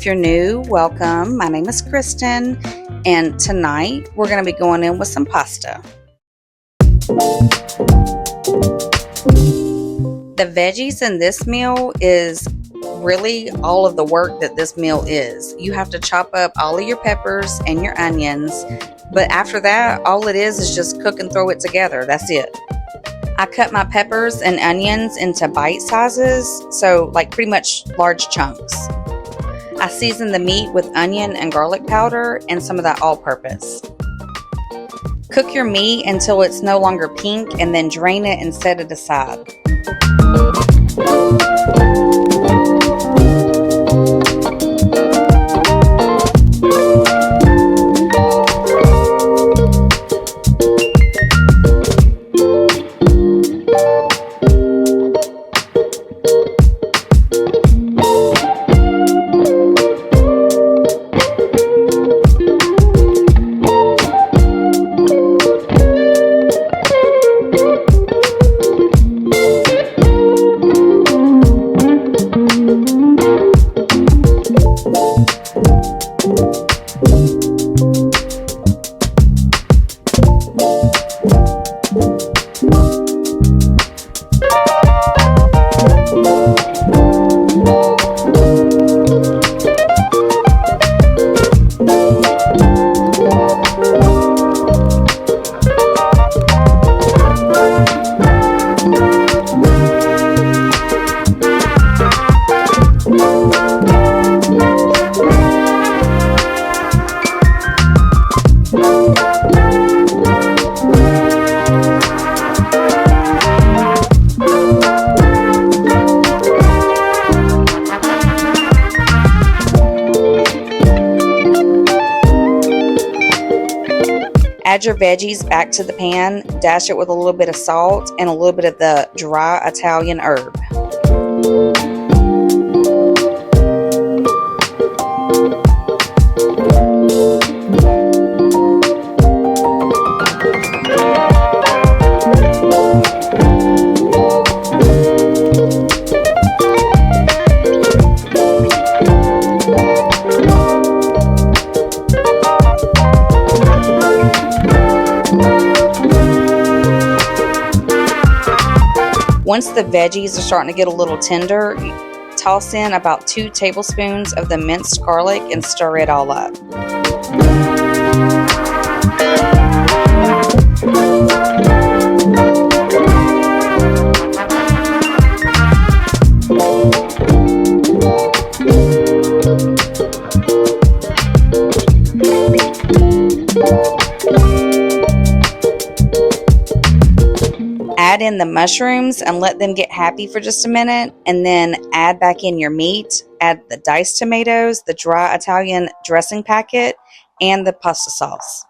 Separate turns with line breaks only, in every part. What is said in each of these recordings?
If you're new, welcome. My name is Kristen, and tonight we're going to be going in with some pasta. The veggies in this meal is really all of the work that this meal is. You have to chop up all of your peppers and your onions, but after that, all it is just cook and throw it together. That's it. I cut my peppers and onions into bite sizes, so like pretty much large chunks. I season the meat with onion and garlic powder and some of that all-purpose. Cook your meat until it's no longer pink and then drain it and set it aside. Add your veggies back to the pan, dash it with a little bit of salt and a little bit of the dry Italian herb. Once the veggies are starting to get a little tender, toss in about 2 tablespoons of the minced garlic and stir it all up. Add in the mushrooms and let them get happy for just a minute, and then add back in your meat, add the diced tomatoes, the dry Italian dressing packet, and the pasta sauce.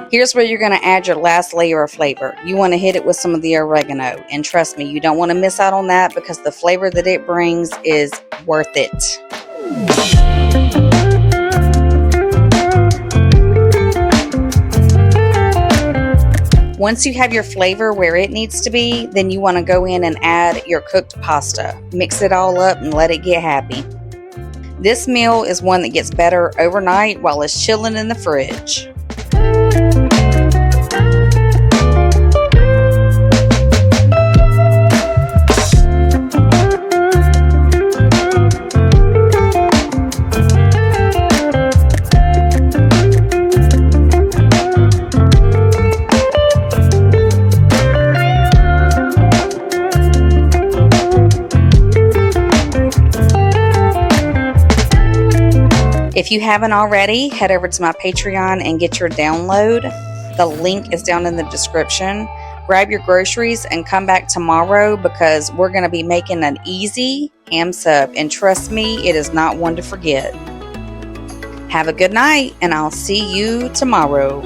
Here's where you're going to add your last layer of flavor. You want to hit it with some of the oregano. And trust me, you don't want to miss out on that because the flavor that it brings is worth it. Once you have your flavor where it needs to be, then you want to go in and add your cooked pasta. Mix it all up and let it get happy. This meal is one that gets better overnight while it's chilling in the fridge. If you haven't already, head over to my Patreon and get your download. The link is down in the description. Grab your groceries and come back tomorrow because we're going to be making an easy ham sub. And trust me, it is not one to forget. Have a good night, and I'll see you tomorrow.